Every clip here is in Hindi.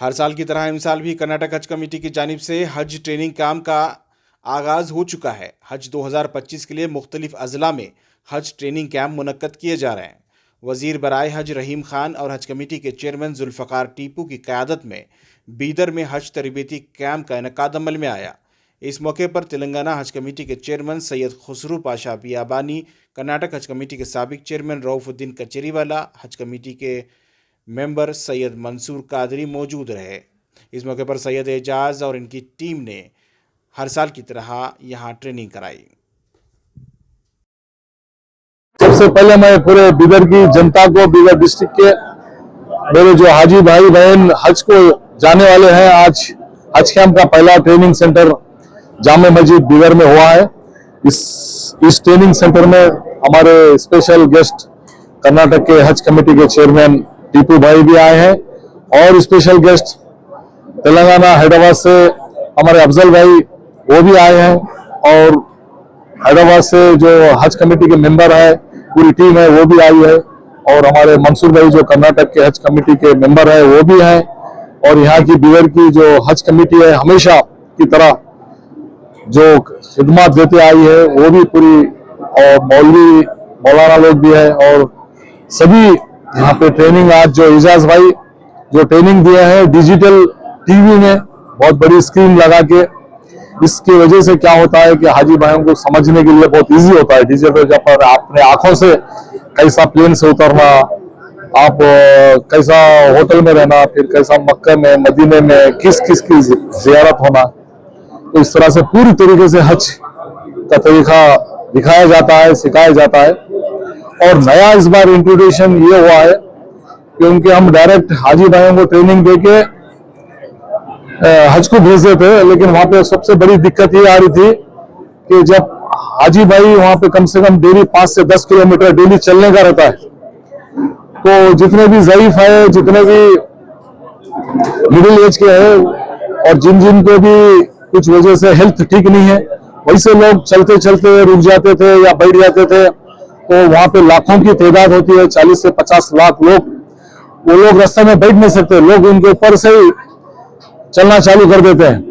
हर साल की तरह इस साल भी कर्नाटक हज कमेटी की जानिब से हज ट्रेनिंग कैंप का आगाज़ हो चुका है। हज 2025 के लिए मुख्तलिफ अजला में हज ट्रेनिंग कैंप मुनक्कद किए जा रहे हैं। वज़ीर बराए हज रहीम खान और हज कमेटी के चेयरमैन जुल्फ़कार टीपू की क़यादत में बीदर में हज तरबियती कैंप का इनेकाद अमल में आया। इस मौके पर तेलंगाना हज कमेटी के चेयरमैन सैयद खुसरू पाशा बियाबानी, कर्नाटक हज कमेटी के साबिक चेयरमैन रऊफ़ुद्दीन कचेरीवाला, हज कमेटी के मेंबर सैयद मंसूर कादरी मौजूद रहे। इस मौके पर सैयद एजाज और इनकी टीम ने हर साल की तरह यहां ट्रेनिंग कराई। सबसे पहले मैं पूरे बीदर की जनता को, बीदर डिस्ट्रिक्ट के मेरे जो हाजी भाई बहन हज को जाने वाले हैं, आज हज कैंप का पहला ट्रेनिंग सेंटर जामे मस्जिद बीदर में हुआ है। इस ट्रेनिंग सेंटर में हमारे स्पेशल गेस्ट कर्नाटक के हज कमेटी के चेयरमैन टीपू भाई भी आए हैं और स्पेशल गेस्ट तेलंगाना हैदराबाद से हमारे अफजल भाई वो भी आए हैं, और हैदराबाद से जो हज कमेटी के मेंबर है, पूरी टीम है, वो भी आई है, और हमारे मंसूर भाई जो कर्नाटक के हज कमेटी के मेंबर है वो भी हैं। और यहाँ की बीदर की जो हज कमेटी है हमेशा की तरह जो खिदमत देते आई है वो भी पूरी, और मौलाना लोग भी है, और सभी यहाँ पे ट्रेनिंग आज जो एजाज भाई जो ट्रेनिंग दिए हैं डिजिटल टीवी में बहुत बड़ी स्क्रीन लगा के, इसकी वजह से क्या होता है कि हाजी भाइयों को समझने के लिए बहुत इजी होता है। डिजिटल जब पर अपने आंखों से कैसा प्लेन से उतरना, आप कैसा होटल में रहना, फिर कैसा मक्का में मदीने में किस किस की जियारत होना, तो इस तरह से पूरी तरीके से हज का तरीका दिखाया जाता है, सिखाया जाता है। और नया इस बार इंट्रोडक्शन ये हुआ है कि उनके हम डायरेक्ट हाजी भाइयों को ट्रेनिंग देके हज को भेजते थे, लेकिन वहां पे सबसे बड़ी दिक्कत ये आ रही थी कि जब हाजी भाई वहां पे कम से कम डेली 5 से 10 किलोमीटर डेली चलने का रहता है, तो जितने भी ज़ईफ है, जितने भी मिडिल एज के हैं, और जिन को भी कुछ वजह से हेल्थ ठीक नहीं है, वैसे लोग चलते चलते रुक जाते थे या बैठ जाते थे। तो वहां पे लाखों की तादाद होती है, 40 से 50 लाख लोग, वो लोग रास्ते में बैठ नहीं सकते, लोग उनके ऊपर से ही चलना चालू कर देते हैं।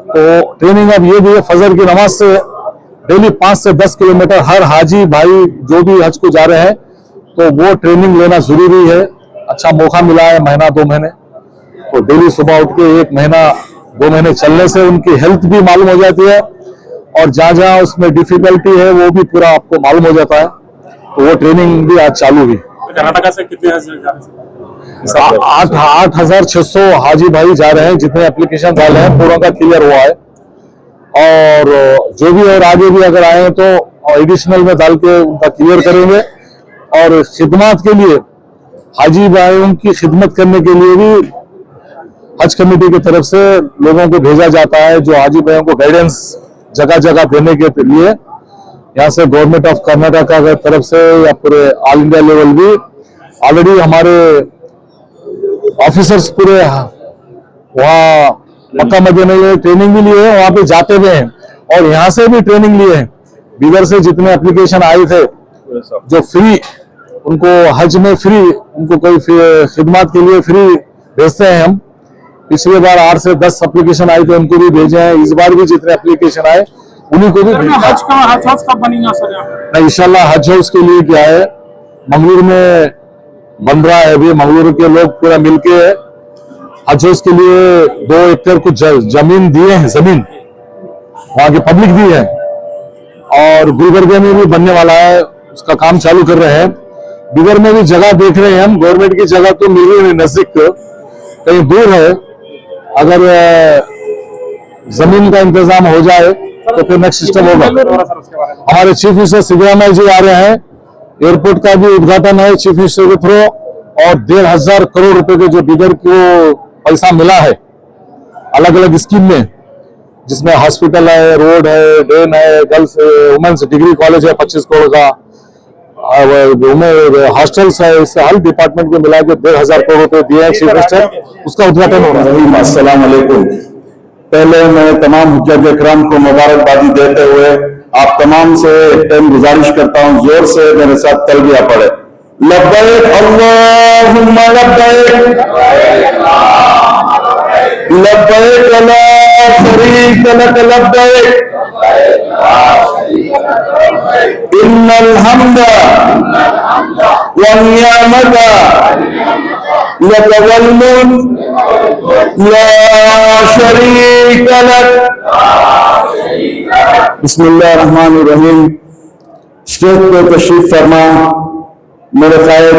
तो ट्रेनिंग अब ये भी है, फजर की नमाज से डेली 5 से 10 किलोमीटर हर हाजी भाई जो भी हज को जा रहे हैं, तो वो ट्रेनिंग लेना जरूरी है। अच्छा मौका मिला है, महीना 2 महीने, तो डेली सुबह उठ के 1 महीना 2 महीने चलने से उनकी हेल्थ भी मालूम हो जाती है, और जहां जहां उसमें डिफिकल्टी है वो भी पूरा आपको मालूम हो जाता है। तो वो ट्रेनिंग भी आज चालू हुई। कर्नाटक से कितने 8,600 हाजी भाई जा रहे हैं, जितने एप्लीकेशन डाले हैं पूरा का क्लियर हुआ है, और जो भी और आगे भी अगर आए तो एडिशनल में डाल के उनका क्लियर करेंगे। और खिदमत के लिए हाजी भाइयों की खिदमत करने के लिए भी हज कमेटी की तरफ से लोगों को भेजा जाता है, जो हाजी भाइयों को गाइडेंस जगह जगह देने के लिए। यहाँ से गवर्नमेंट ऑफ कर्नाटक की तरफ से या पूरे ऑल इंडिया लेवल भी ऑलरेडी हमारे ऑफिसर्स पूरे वहाँ मक्का मदीना में ट्रेनिंग भी लिए हैं, वहाँ पे जाते हुए हैं, और यहाँ से भी ट्रेनिंग लिए हैं। बीदर से जितने एप्लीकेशन आए थे जो फ्री, उनको हज में फ्री, उनको कोई खिदमत के लिए फ्री भेजते हैं हम। पिछली बार 8 से 10 एप्लीकेशन आए थे, उनको भी भेजे हैं। इस बार भी जितने एप्लीकेशन आए उन्हीं को भी हज हाउस कब बनेगा सर? इंशाल्लाह हज हाउस के लिए क्या है, मंगलूर में बन रहा है अभी। मंगलूर के लोग पूरा मिलके हज हाउस के लिए 2 एकड़ कुछ जमीन दिए हैं, जमीन वहां की पब्लिक दी है, और गुलबर्गा में भी बनने वाला है, उसका काम चालू कर रहे हैं। बिगर में भी जगह देख रहे हैं हम, गवर्नमेंट की जगह तो मिल रही है नजदीक, कहीं दूर है। अगर जमीन का इंतजाम हो जाए तो फिर नेक्स्ट सिस्टम होगा। हमारे चीफ मिनिस्टर सिद्धरामैया जी आ रहे हैं, एयरपोर्ट का भी उद्घाटन है चीफ मिनिस्टर के थ्रू, और 1,500 करोड़ रुपए के जो बिदर को पैसा मिला है अलग अलग स्कीम में, जिसमें हॉस्पिटल है, रोड है, ड्रेन है, गर्ल्स वुमेन्स डिग्री कॉलेज है 25 करोड़ का, हॉस्टल्स है, इससे हर डिपार्टमेंट को मिला के 1,500 करोड़ रुपए दिए हैं चीफ मिनिस्टर, उसका उद्घाटन हो रहा है। अस्सलाम वालेकुम। पहले मैं तमाम हुज्जत इकराम को मुबारकबादी देते हुए आप तमाम से एक टाइम गुजारिश करता हूं, जोर से मेरे साथ तलबिया पढ़े। लब्बैक अल्लाहुम्मा लब्बैक, लब्बैक ला शरीक लक लब्बैक इन्नल हम्द वन्निअमत लक वल मुल्क ला शरीक लक। बिस्मिल्लाहिर्रहमानिर्रहीम। स्टेज पे तशरीफ फरमा मेरे कायद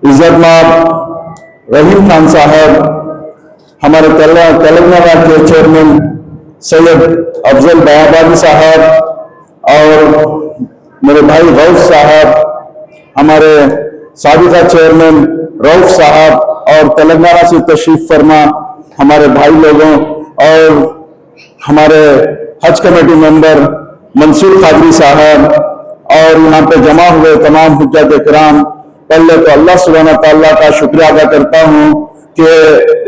इज्जतमाब रहीम खान साहब, हमारे तेलंगाना के चेयरमैन सैयद अफजल बयाबादी साहब और मेरे भाई रऊफ साहब, हमारे साबिका चेयरमैन रऊफ साहब और तेलंगाना से तशरीफ फरमा हमारे भाई लोगों और हमारे हज कमेटी मेंबर मंसूर कादरी साहब और यहाँ पे जमा हुए तमाम हुज्जात इकराम, पहले तो अल्लाह सुब्हाना तआला का शुक्रिया अदा करता हूँ कि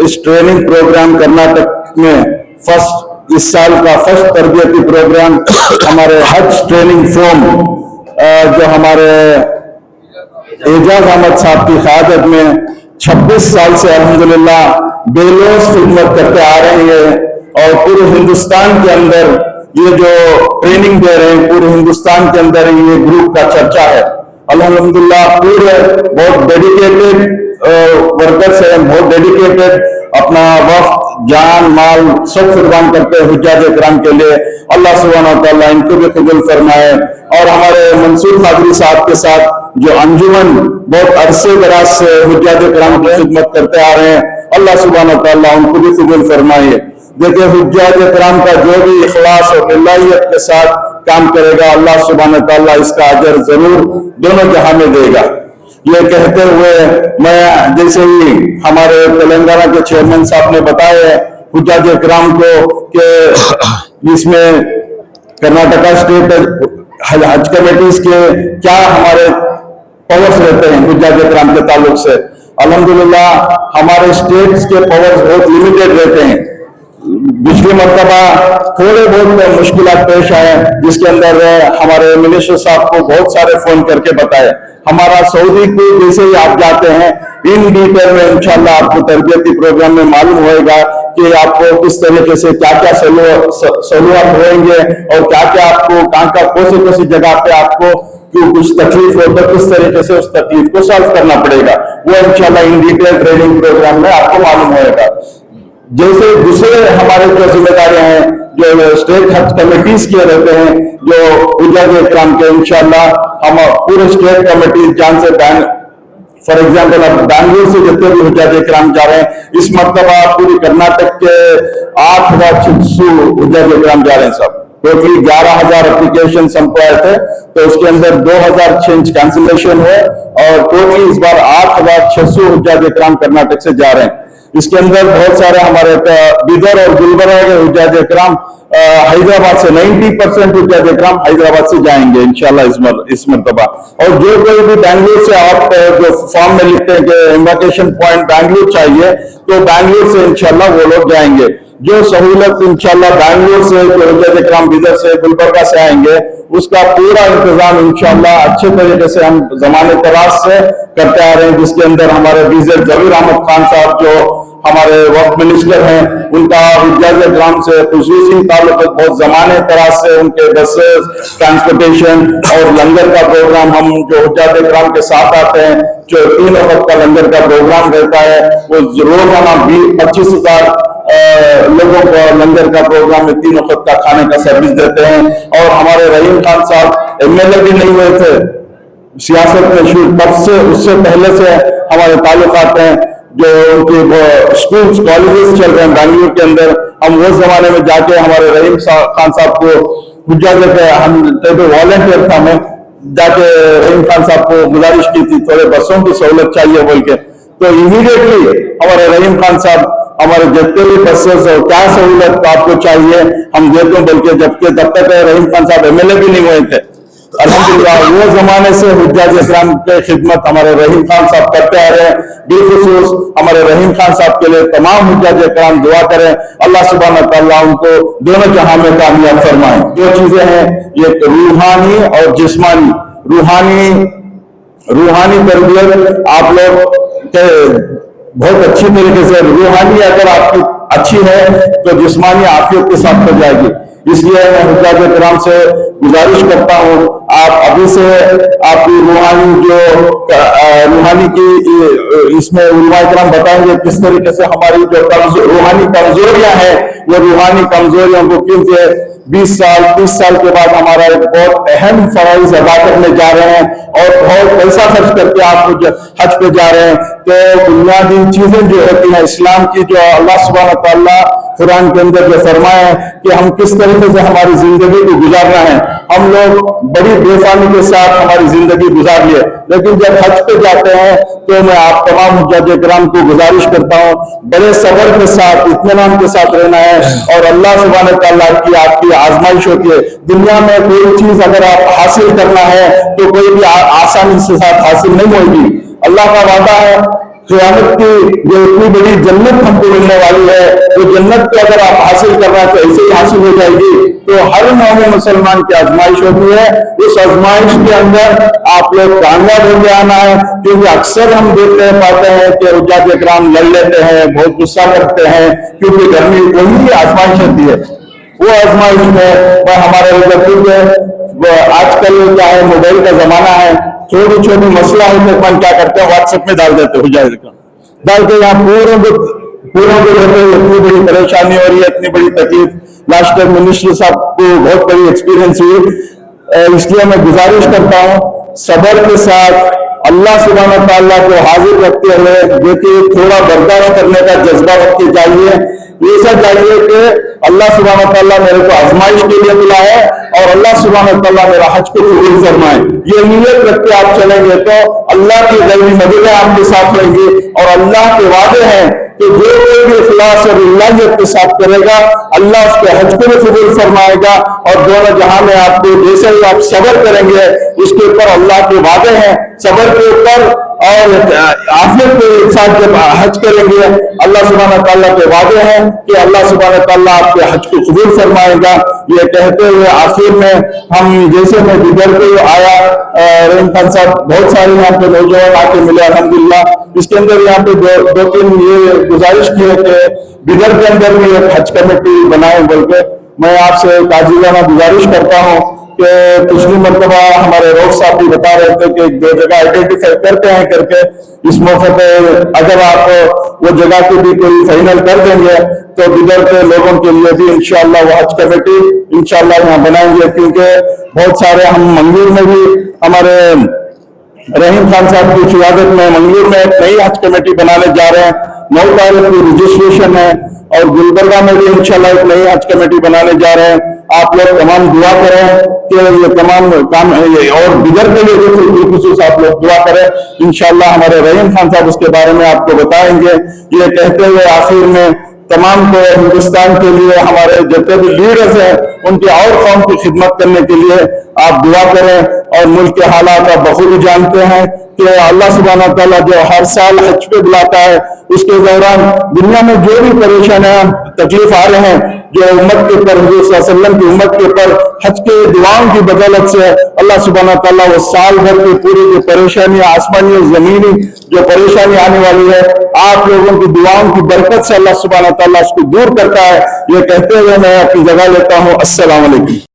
इस ट्रेनिंग प्रोग्राम कर्नाटक में इस साल का फर्स्ट तरबियती प्रोग्राम हमारे हज ट्रेनिंग फोम जो हमारे एजाज अहमद साहब की क़यादत में 26 साल से अल्हम्दुलिल्लाह बेलोस खिदमत करते आ रहे हैं और पूरे हिंदुस्तान के अंदर ये जो ट्रेनिंग दे रहे हैं, पूरे हिंदुस्तान के अंदर ये ग्रुप का चर्चा है। अल्हम्दुलिल्लाह पूरे बहुत डेडिकेटेड वर्कर्स हैं, बहुत डेडिकेटेड, अपना वक्त जान माल सब कुर्बान करते हैं हुज्जात इकराम के लिए। अल्लाह सुब्हानहू व तआला इनको भी कबूल फरमाए। और हमारे मंसूर कादरी साहब के साथ जो अंजुमन बहुत अरसे दराज से हुज्जात इकराम की खिदमत करते आ रहे हैं, अल्लाह सुब्हानहू व तआला उनको भी कबूल फरमाए। देखिए हुज्जात इकराम का जो भी इखलास और लिल्लाहियत के साथ काम करेगा, अल्लाह सुब्हानहू व तआला इसका अजर जरूर दोनों जहां में देगा। ये कहते हुए मैं जैसे ही हमारे तेलंगाना के चेयरमैन साहब ने बताया हुज्जात इकराम को कि इसमें कर्नाटका स्टेट हज कमेटीज के क्या हमारे पावर्स रहते हैं हुज्जात इकराम के ताल्लुक से, अल्हम्दुलिल्लाह हमारे स्टेट्स के पावर्स बहुत लिमिटेड रहते हैं। पिछली मरतबा थोड़े बहुत मुश्किलात पेश आए जिसके अंदर हमारे मिनिस्टर साहब को बहुत सारे फोन करके बताए। हमारा सऊदी को जैसे ही आप जाते हैं इन डिटेल में इंशाल्लाह आपको तरबियती प्रोग्राम में मालूम होगा कि आपको किस तरीके से क्या क्या सहूलियत होंगे और क्या क्या आपको कहाँ कौन सी जगह पे आपको कुछ तकलीफ हो तो किस तरीके से उस तकलीफ को सॉल्व करना पड़ेगा, वो इंशाल्लाह इन डिटेल ट्रेनिंग प्रोग्राम में आपको मालूम होगा। जैसे दूसरे हमारे जो जिम्मेदारियां हैं जो स्टेट हज कमेटीज के रहते हैं, जो हुज्जात इकराम के इंशाल्लाह हम पूरे स्टेट कमेटी जान से फॉर एग्जाम्पल अब बैंगलोर से जितने भी हुज्जात इकराम जा रहे हैं, इस मरतबा पूरी कर्नाटक के 8,600 हुज्जात इकराम जा रहे हैं सब। टोटली 11,000 एप्लीकेशन हमको आए थे, तो उसके अंदर 2,000 चेंज कैंसिलेशन हुए और टोटली इस बार 8,600 हुज्जात इकराम कर्नाटक से जा रहे हैं। इसके अंदर बहुत सारे हमारे बीदर और गुलबर्गा के हुज्जात इकराम हैदराबाद से 90% हुज्जात इकराम हैदराबाद से जाएंगे इंशाल्लाह इस मरतबा। और जो कोई भी बैंगलोर से आप जो फॉर्म में लिखते हैं कि इन्विटेशन पॉइंट बैंगलोर चाहिए, तो बैंगलोर से इंशाल्लाह वो लोग जाएंगे। जो सहूलत इंशाल्लाह बैंगलोर से जो हुज्जात इकराम बीदर से गुलबर्गा से आएंगे, उसका पूरा इंतजाम इंशाल्लाह अच्छे तरीके से हम ज़माने तराज से करते आ रहे हैं, जिसके अंदर हमारे बीजेड जबीर अहमद खान साहब जो हमारे वक्त मिनिस्टर हैं, उनका हुज्जात इकराम से खुसूसी ताल्लुक बहुत ज़माने तराज से, उनके बसेस ट्रांसपोर्टेशन और लंगर का प्रोग्राम हम जो हुज्जात इकराम के साथ आते हैं, जो 3 वक्त का लंगर का प्रोग्राम रहता है, वो रोजाना 25,000 लोगों को लंगर का प्रोग्राम में 3 वक्त का खाने का सर्विस देते हैं। और हमारे रहीम खान साहब MLA भी नहीं हुए थे सियासत में शुरू, तब से उससे पहले से हमारे ताल्लुकात हैं, जो उनके स्कूल्स कॉलेजेस चल रहे हैं बैंगलोर के अंदर। हम वो जमाने में जाके हमारे रहीम खान साहब को हुज्जात हम वॉलंटियर था, मैं जाके रहीम खान साहब को गुजारिश की थी थोड़े बसों की सहूलत चाहिए बोल के, तो इमीडिएटली हमारे रहीम खान साहब हमारे जितने भी बसेस और क्या सहूलत आपको चाहिए हम देते हैं बोल के, जबकि तब तक रहीम खान साहब MLA भी नहीं हुए थे। अल्हम्दुलिल्लाह वो जमाने से हुज्जात इकराम के खिदमत हमारे रहीम खान साहब करते आ रहे हैं। बिलखुसूस हमारे रहीम खान साहब के लिए तमाम हुज्जात इकराम दुआ करें, अल्लाह सुब्हानहू व तआला उनको दोनों जहां में कामयाब फरमाएं। जो चीजें हैं ये रूहानी और जिस्मानी, रूहानी तरबियत आप लोग बहुत अच्छी तरीके से, रूहानी अगर आपकी अच्छी है तो जिस्मानी आफियत के साथ हो जाएगी। इसलिए मैं हुज्जाज किराम से गुजारिश करता हूँ, आप अभी से आपकी रूहानी की इसमें उलमा किराम बताएंगे किस तरीके से हमारी जो रूहानी कमजोरियां हैं वो रूहानी कमजोरियों को, क्योंकि 20 साल 30 साल के बाद हमारा एक बहुत अहम फराइज अदा करने जा रहे हैं और बहुत पैसा खर्च करके आप हज पे जा रहे हैं। तो बुनियादी चीजें जो होती हैं इस्लाम की, जो अल्लाह सुब्हानहू व तआला कुरान के अंदर जो फरमाया है कि हम किस तरीके से हमारी जिंदगी को गुजारना है, हम लोग बड़ी बेफानी के साथ हमारी जिंदगी गुजार लिए, लेकिन जब हज पे जाते हैं तो मैं आप तमाम हुज्जाज किराम को गुजारिश करता हूँ बड़े सब्र के साथ इत्मीनान के साथ रहना है। और अल्लाह सुब्हानहू व तआला की आपकी आजमाइश होती है। दुनिया में कोई चीज अगर आप हासिल करना है तो कोई भी आसानी से साथ हासिल नहीं होगी। अल्लाह का वादा है क़यामत की जो इतनी बड़ी जन्नत हमको मिलने वाली है, वो जन्नत को अगर आप हासिल करना है तो ऐसे ही हासिल हो जाएगी। तो हर मोमिन मुसलमान की आजमाइश होती है, उस आजमाइश के अंदर आप लोग कामयाब होकर आना है। क्योंकि अक्सर हम देखते पाते हैं कि हुज्जाज किराम लड़ लेते हैं, बहुत गुस्सा करते हैं, क्योंकि गर्मी वही आजमाइश होती है। वो आजमाइश में वह हमारे आजकल क्या है, मोबाइल का जमाना है, छोटी छोटी मसला है तो अपन क्या करते हैं व्हाट्सएप में डाल देते हो जाएगा, डाल के यहाँ पूरे को इतनी बड़ी परेशानी हो रही है, इतनी बड़ी तकलीफ। लास्ट टाइम मिनिस्टर साहब को बहुत बड़ी एक्सपीरियंस हुई। इसलिए मैं गुजारिश करता हूँ सब्र के साथ अल्लाह सुब्हानहू व तआला को हाजिर रखते हुए, देखिए थोड़ा बर्दाश्त करने का जज्बा रखते जाइए। ऐसा चाहिए कि अल्लाह सुब्हानहू व तआला मेरे को आजमाइश के लिए बुलाए और अल्लाह सुब्हानहू व तआला मेरा हज को कबूल फरमाए। ये नीयत रख के आप चलेंगे तो अल्लाह की गैबी मददें आपके साथ रहेंगी। और अल्लाह के वादे हैं कि जो कोई भी इखलास और इल्लाहियत के साथ करेगा अल्लाह उसके हज को भी कबूल फरमाएगा। और दोनों जहां में आपको जैसे ही आप सब्र करेंगे उसके ऊपर अल्लाह के वादे हैं, सब्र के ऊपर और आफियत के साथ जब हज करेंगे अल्लाह सुब्हानहू व तआला के वादे हैं कि अल्लाह सुब्हानहू व तआला आपके हज को कबूल फरमाएगा। ये कहते हुए आखिर में हम जैसे मैं बिदर को आया, रहीम खान साहब बहुत सारे यहाँ पे नौजवान आके मिले अल्हम्दुलिल्लाह। इसके अंदर यहाँ पे दो तीन ये गुजारिश की है कि बिदर के अंदर भी एक हज कमेटी बनाए, बल्कि मैं आपसे ताजीलाना गुजारिश करता हूँ कि पिछली मरतबा हमारे रोज साहब भी बता रहे थे कि दो जगह आइडेंटिफाई करते हैं करके, इस मौके पे अगर आप वो जगह को भी कोई फाइनल कर देंगे तो बिदर के लोगों के लिए भी इंशाअल्लाह वो हज कमेटी इंशाअल्लाह यहाँ बनाएंगे। क्योंकि बहुत सारे हम मंगलूर में भी हमारे रहीम खान साहब की क़ियादत में मंगलूर में एक नई हज कमेटी बनाने जा रहे हैं। 9 तारीख की रजिस्ट्रेशन है और गुलबर्गा में भी इंशाल्लाह एक नई हज कमेटी बनाने जा रहे हैं। आप लोग तमाम दुआ करें कि ये तमाम काम और बिदर के लिए बिलखुसूस आप लोग दुआ करें। इंशाल्लाह हमारे रहीम खान साहब उसके बारे में आपको बताएंगे। ये कहते हुए आखिर में तमाम को हिंदुस्तान के लिए हमारे जितने भी लीडर्स हैं उनके और कौम की खिदमत करने के लिए आप दुआ करें। और मुल्क के हालात आप बखूबी जानते हैं कि अल्लाह सुब्हानहू व तआला जो हर साल हज पे बुलाता है, उसके दौरान दुनिया में जो भी परेशानियां तकलीफ आ रहे हैं, जो उम्मत के ऊपर हुजूर सल्लल्लाहु अलैहि वसल्लम की उम्मत के ऊपर हज के दुआओं की बदौलत से अल्लाह सुब्हानहू व तआला वो साल भर की पूरी जो परेशानी आसमानी और जमीनी जो परेशानी आने वाली है, आप लोगों की दुआओं की बरकत से अल्लाह सुब्हानहू व तआला उसको दूर करता है। ये कहते हुए मैं अपनी जगह लेता हूँ। अस्सलाम वालेकुम।